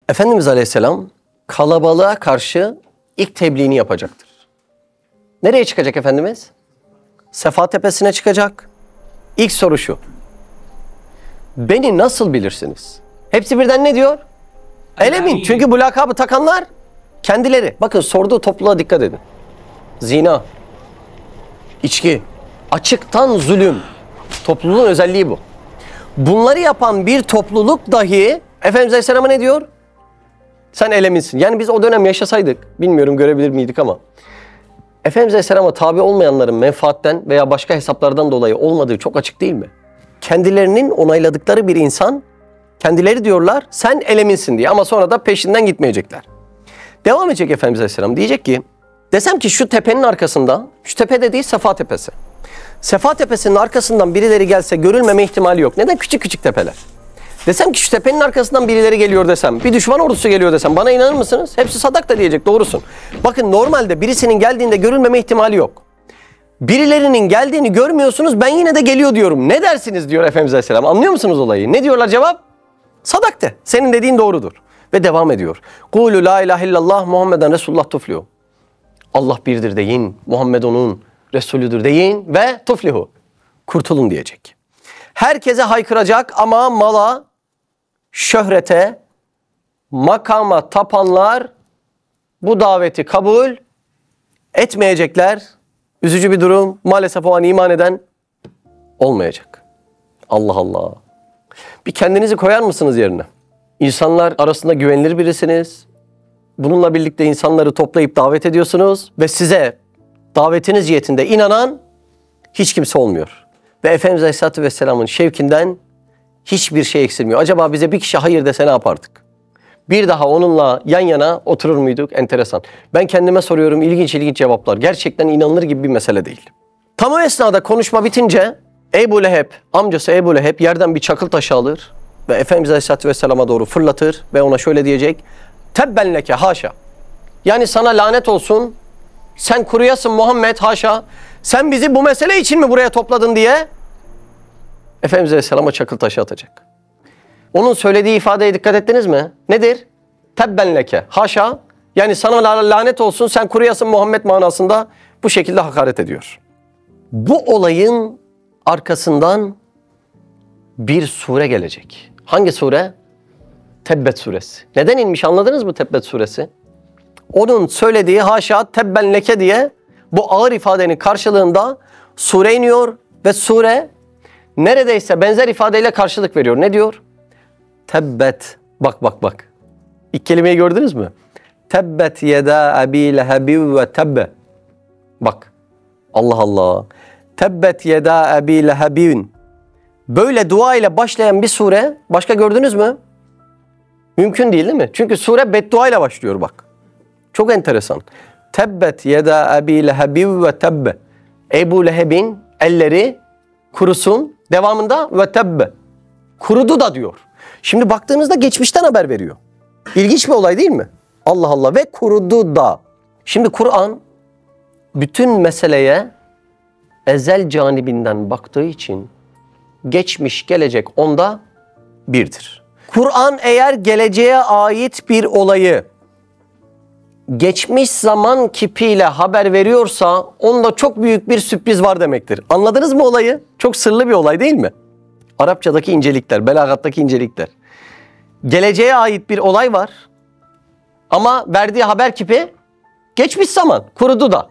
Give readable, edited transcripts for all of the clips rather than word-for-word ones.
Efendimiz Aleyhisselam kalabalığa karşı ilk tebliğini yapacaktır. Nereye çıkacak Efendimiz? Sefa Tepesi'ne çıkacak. İlk soru şu: beni nasıl bilirsiniz? Hepsi birden ne diyor? El-Emin. Çünkü bu lakabı takanlar kendileri. Bakın sorduğu topluluğa dikkat edin. Zina, içki, açıktan zulüm. Topluluğun özelliği bu. Bunları yapan bir topluluk dahi Efendimiz Aleyhisselam'a ne diyor? Sen El-Emin'sin. Yani biz o dönem yaşasaydık, bilmiyorum görebilir miydik ama Efendimiz Aleyhisselam'a tabi olmayanların menfaatten veya başka hesaplardan dolayı olmadığı çok açık değil mi? Kendilerinin onayladıkları bir insan, kendileri diyorlar sen El-Emin'sin diye, ama sonra da peşinden gitmeyecekler. Devam edecek Efendimiz Aleyhisselam, diyecek ki, desem ki şu tepenin arkasında, şu tepe de değil Sefa Tepesi. Sefa Tepesi'nin arkasından birileri gelse görülmeme ihtimali yok. Neden? Küçük küçük tepeler. Desem ki şu tepenin arkasından birileri geliyor desem, bir düşman ordusu geliyor desem, bana inanır mısınız? Hepsi sadak da diyecek, doğrusun. Bakın normalde birisinin geldiğinde görülmeme ihtimali yok. Birilerinin geldiğini görmüyorsunuz, ben yine de geliyor diyorum. Ne dersiniz diyor Efendimiz Aleyhisselam. Anlıyor musunuz olayı? Ne diyorlar cevap? Sadak de. Senin dediğin doğrudur. Ve devam ediyor. Kulu la ilahe illallah Muhammeden Resulullah tuflihu. Allah birdir deyin, Muhammed onun Resulüdür deyin ve tuflihu. Kurtulun diyecek. Herkese haykıracak ama mala, şöhrete, makama tapanlar bu daveti kabul etmeyecekler. Üzücü bir durum. Maalesef o an iman eden olmayacak. Allah Allah. Bir kendinizi koyar mısınız yerine? İnsanlar arasında güvenilir birisiniz. Bununla birlikte insanları toplayıp davet ediyorsunuz ve size davetiniz cihetinde inanan hiç kimse olmuyor. Ve Efendimiz Aleyhisselatü Vesselam'ın şevkinden hiçbir şey eksilmiyor. Acaba bize bir kişi hayır dese ne yapardık? Bir daha onunla yan yana oturur muyduk? Enteresan. Ben kendime soruyorum, ilginç ilginç cevaplar. Gerçekten inanılır gibi bir mesele değil. Tam o esnada konuşma bitince Ebu Leheb, amcası Ebu Leheb yerden bir çakıl taşı alır ve Efendimiz Aleyhisselatü Vesselam'a doğru fırlatır ve ona şöyle diyecek: Tebben leke haşa. Yani sana lanet olsun, sen kuruyasın Muhammed, haşa. Sen bizi bu mesele için mi buraya topladın diye Efendimiz Aleyhisselam'a çakıl taşı atacak. Onun söylediği ifadeye dikkat ettiniz mi? Nedir? Tebben leke haşa. Yani sana lanet olsun, sen kuruyasın Muhammed manasında bu şekilde hakaret ediyor. Bu olayın arkasından bir sure gelecek. Hangi sure? Tebbet suresi. Neden inmiş anladınız mı Tebbet suresi? Onun söylediği haşa tebben leke diye bu ağır ifadenin karşılığında sure iniyor ve sure neredeyse benzer ifadeyle karşılık veriyor. Ne diyor? Tebbet. Bak. İlk kelimeyi gördünüz mü? Tebbet yeda ebi lehebi ve tebbe. Bak. Allah Allah. Tebbet yeda ebi lehebin. Böyle dua ile başlayan bir sure başka gördünüz mü? Mümkün değil mi? Çünkü sure beddua ile başlıyor bak. Çok enteresan. Tebbet yeda ebi lehebi ve tebbe. Ebu Leheb'in elleri kurusun. Devamında ve tebbe. Kurudu da diyor. Şimdi baktığınızda geçmişten haber veriyor. İlginç bir olay değil mi? Allah Allah, ve kurudu da. Şimdi Kur'an bütün meseleye ezel canibinden baktığı için geçmiş gelecek onda birdir. Kur'an eğer geleceğe ait bir olayı geçmiş zaman kipiyle haber veriyorsa onda çok büyük bir sürpriz var demektir. Anladınız mı olayı? Çok sırlı bir olay değil mi? Arapçadaki incelikler, belagattaki incelikler. Geleceğe ait bir olay var ama verdiği haber kipi geçmiş zaman, kurudu da.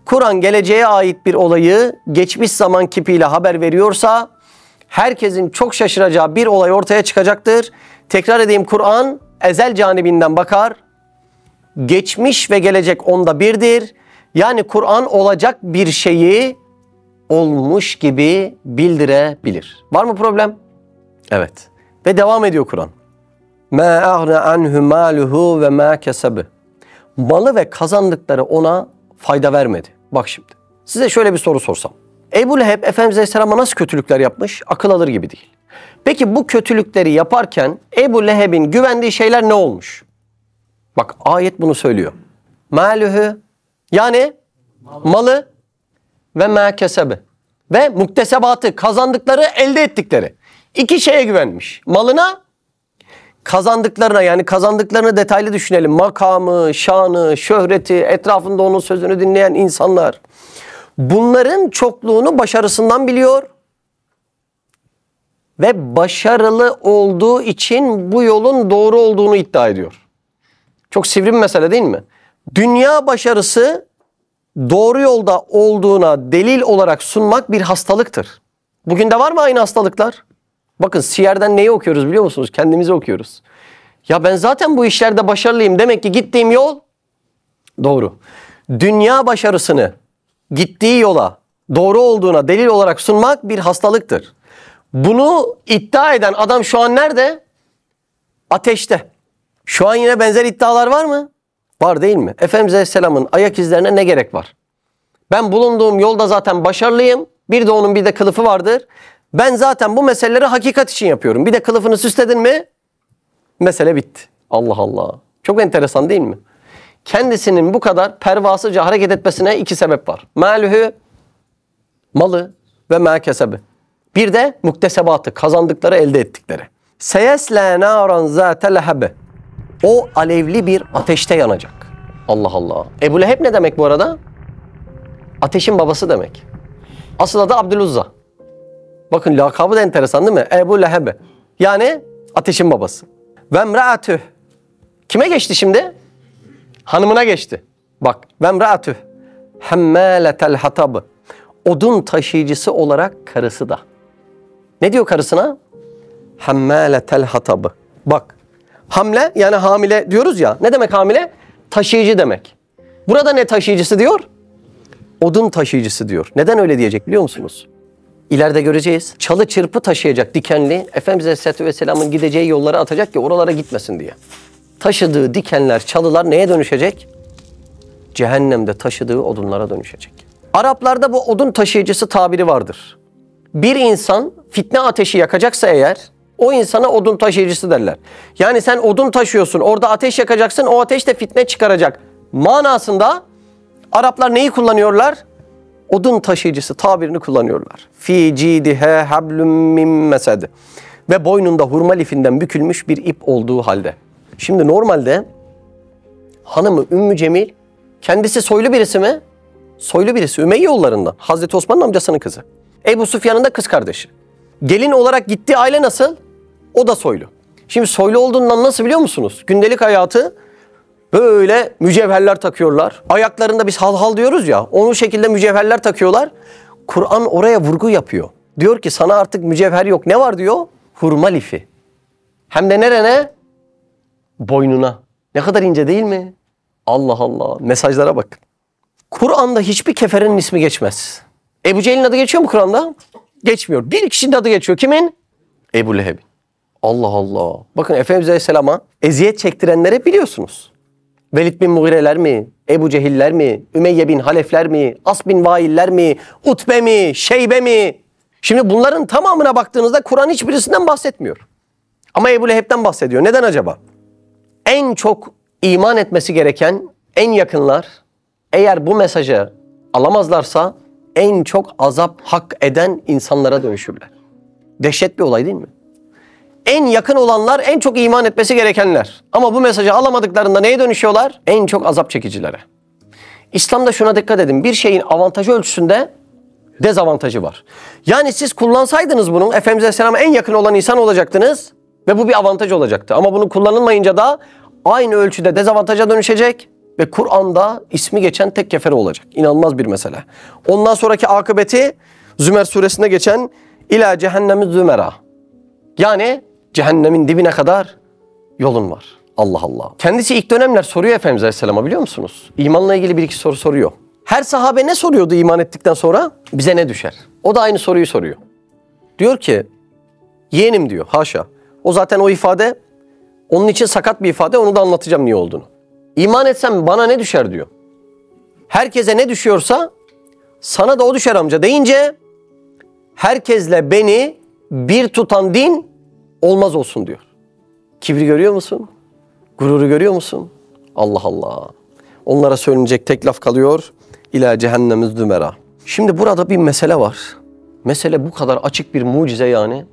Kur'an geleceğe ait bir olayı geçmiş zaman kipiyle haber veriyorsa herkesin çok şaşıracağı bir olay ortaya çıkacaktır. Tekrar edeyim, Kur'an ezel canibinden bakar. Geçmiş ve gelecek onda birdir. Yani Kur'an olacak bir şeyi olmuş gibi bildirebilir. Var mı problem? Evet. Ve devam ediyor Kur'an. مَا أَغْنَ عَنْهُ مَالُهُ وَمَا كَسَبِ. Malı ve kazandıkları ona fayda vermedi. Bak şimdi. Size şöyle bir soru sorsam. Ebu Leheb Efendimiz Aleyhisselam'a nasıl kötülükler yapmış? Akıl alır gibi değil. Peki bu kötülükleri yaparken Ebu Leheb'in güvendiği şeyler ne olmuş? Bak ayet bunu söylüyor. Maluhu, yani malı ve ma kesebe ve muktesebatı, kazandıkları, elde ettikleri. İki şeye güvenmiş. Malına, kazandıklarına, yani kazandıklarını detaylı düşünelim. Makamı, şanı, şöhreti, etrafında onun sözünü dinleyen insanlar. Bunların çokluğunu başarısından biliyor. Ve başarılı olduğu için bu yolun doğru olduğunu iddia ediyor. Çok sivri bir mesele değil mi? Dünya başarısı doğru yolda olduğuna delil olarak sunmak bir hastalıktır. Bugün de var mı aynı hastalıklar? Bakın Siyer'den neyi okuyoruz biliyor musunuz? Kendimizi okuyoruz. Ya ben zaten bu işlerde başarılıyım. Demek ki gittiğim yol doğru. Dünya başarısını gittiği yola doğru olduğuna delil olarak sunmak bir hastalıktır. Bunu iddia eden adam şu an nerede? Ateşte. Şu an yine benzer iddialar var mı? Var değil mi? Efendimiz Aleyhisselam'ın ayak izlerine ne gerek var? Ben bulunduğum yolda zaten başarılıyım. Bir de onun bir de kılıfı vardır. Ben zaten bu meseleleri hakikat için yapıyorum. Bir de kılıfını süsledin mi? Mesele bitti. Allah Allah. Çok enteresan değil mi? Kendisinin bu kadar pervasızca hareket etmesine iki sebep var. Malühü, malı ve mâkesebi. Bir de muktesebatı, kazandıkları, elde ettikleri. Seyeslâ nâran zâte lehebe. O alevli bir ateşte yanacak. Allah Allah. Ebu Leheb ne demek bu arada? Ateşin babası demek. Asıl adı Abdüluzza. Bakın lakabı da enteresan değil mi? Ebu Lehebe. Yani ateşin babası. Ve emraatüh. Kime geçti şimdi? Hanımına geçti. Bak. Ve emraatüh. Hemmâletel hatab. Odun taşıyıcısı olarak karısı da. Ne diyor karısına? Hemmâletel hatab. Bak. Hamle yani hamile diyoruz ya. Ne demek hamile? Taşıyıcı demek. Burada ne taşıyıcısı diyor? Odun taşıyıcısı diyor. Neden öyle diyecek biliyor musunuz? İleride göreceğiz. Çalı çırpı taşıyacak dikenli. Efendimiz Aleyhisselatü Vesselam'ın gideceği yolları atacak ki oralara gitmesin diye. Taşıdığı dikenler, çalılar neye dönüşecek? Cehennemde taşıdığı odunlara dönüşecek. Araplarda bu odun taşıyıcısı tabiri vardır. Bir insan fitne ateşi yakacaksa eğer o insana odun taşıyıcısı derler. Yani sen odun taşıyorsun, orada ateş yakacaksın, o ateş de fitne çıkaracak manasında Araplar neyi kullanıyorlar? Odun taşıyıcısı tabirini kullanıyorlar. Fi cidihe hablum min mesed. Ve boynunda hurma lifinden bükülmüş bir ip olduğu halde. Şimdi normalde hanımı Ümmü Cemil kendisi soylu birisi mi? Soylu birisi. Ümeyyoğullarından. Hazreti Osman'ın amcasının kızı. Ebu Süfyan'ın da kız kardeşi. Gelin olarak gittiği aile nasıl? O da soylu. Şimdi soylu olduğundan nasıl biliyor musunuz? Gündelik hayatı böyle mücevherler takıyorlar. Ayaklarında biz hal diyoruz ya. Onun şekilde mücevherler takıyorlar. Kur'an oraya vurgu yapıyor. Diyor ki sana artık mücevher yok. Ne var diyor? Hurma lifi. Hem de nerene? Boynuna. Ne kadar ince değil mi? Allah Allah. Mesajlara bakın. Kur'an'da hiçbir keferenin ismi geçmez. Ebu Cehil'in adı geçiyor mu Kur'an'da? Geçmiyor. Bir kişinin adı geçiyor. Kimin? Ebu Leheb'in. Allah Allah. Bakın Efendimiz Aleyhisselam'a eziyet çektirenleri biliyorsunuz. Velid bin Mughireler mi? Ebu Cehiller mi? Ümeyye bin Halefler mi? As bin Vailler mi? Utbe mi? Şeybe mi? Şimdi bunların tamamına baktığınızda Kur'an hiçbirisinden bahsetmiyor. Ama Ebu Leheb'den bahsediyor. Neden acaba? En çok iman etmesi gereken en yakınlar eğer bu mesajı alamazlarsa en çok azap hak eden insanlara dönüşürler. Dehşet bir olay değil mi? En yakın olanlar en çok iman etmesi gerekenler. Ama bu mesajı alamadıklarında neye dönüşüyorlar? En çok azap çekicilere. İslam'da şuna dikkat edin. Bir şeyin avantajı ölçüsünde dezavantajı var. Yani siz kullansaydınız bunu, Efendimiz Aleyhisselam'a en yakın olan insan olacaktınız ve bu bir avantaj olacaktı. Ama bunu kullanılmayınca da aynı ölçüde dezavantaja dönüşecek ve Kur'an'da ismi geçen tek kefere olacak. İnanılmaz bir mesele. Ondan sonraki akıbeti Zümer suresinde geçen İlâ cehennemi zümera. Yani cehennemin dibine kadar yolun var. Allah Allah. Kendisi ilk dönemler soruyor Efendimiz Aleyhisselam'a biliyor musunuz? İmanla ilgili bir iki soru soruyor. Her sahabe ne soruyordu iman ettikten sonra? Bize ne düşer? O da aynı soruyu soruyor. Diyor ki yeğenim diyor haşa. O zaten o ifade onun için sakat bir ifade, onu da anlatacağım niye olduğunu. İman etsem bana ne düşer diyor. Herkese ne düşüyorsa sana da o düşer amca deyince herkesle beni bir tutan din olmaz olsun diyor. Kibri görüyor musun? Gururu görüyor musun? Allah Allah. Onlara söylenecek tek laf kalıyor. İlâ cehennemiz dümera. Şimdi burada bir mesele var. Mesele bu kadar açık bir mucize yani.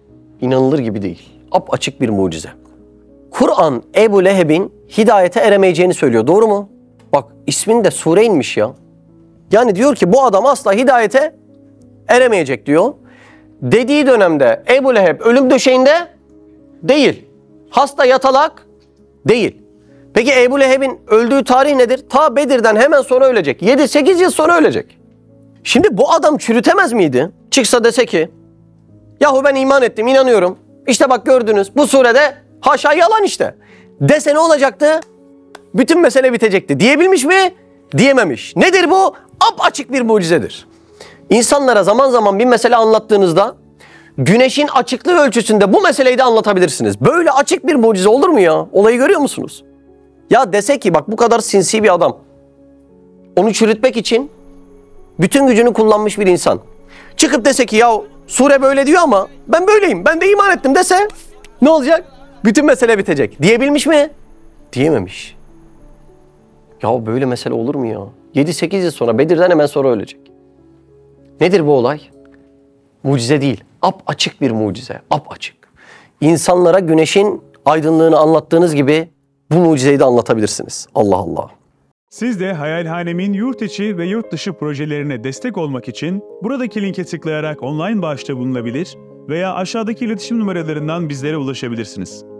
İnanılır gibi değil. Açık bir mucize. Kur'an Ebu Leheb'in hidayete eremeyeceğini söylüyor. Doğru mu? Bak isminde sure inmiş ya. Yani diyor ki bu adam asla hidayete eremeyecek diyor. Dediği dönemde Ebu Leheb ölüm döşeğinde değil. Hasta yatalak değil. Peki Ebu Leheb'in öldüğü tarih nedir? Ta Bedir'den hemen sonra ölecek. 7-8 yıl sonra ölecek. Şimdi bu adam çürütemez miydi? Çıksa dese ki yahu ben iman ettim, inanıyorum. İşte bak gördünüz bu surede haşa yalan işte. Dese ne olacaktı? Bütün mesele bitecekti. Diyebilmiş mi? Diyememiş. Nedir bu? Apaçık bir mucizedir. İnsanlara zaman zaman bir mesele anlattığınızda güneşin açıklığı ölçüsünde bu meseleyi de anlatabilirsiniz. Böyle açık bir mucize olur mu ya? Olayı görüyor musunuz? Ya dese ki bak bu kadar sinsi bir adam. Onu çürütmek için bütün gücünü kullanmış bir insan. Çıkıp dese ki ya sure böyle diyor ama ben böyleyim, ben de iman ettim dese ne olacak? Bütün mesele bitecek. Diyebilmiş mi? Diyememiş. Ya böyle mesele olur mu ya? 7-8 yıl sonra Bedir'den hemen sonra ölecek. Nedir bu olay? Mucize değil. Apaçık bir mucize. Apaçık. İnsanlara güneşin aydınlığını anlattığınız gibi bu mucizeyi de anlatabilirsiniz. Allah Allah. Siz de Hayalhanem'in yurt içi ve yurt dışı projelerine destek olmak için buradaki linke tıklayarak online bağışta bulunabilir veya aşağıdaki iletişim numaralarından bizlere ulaşabilirsiniz.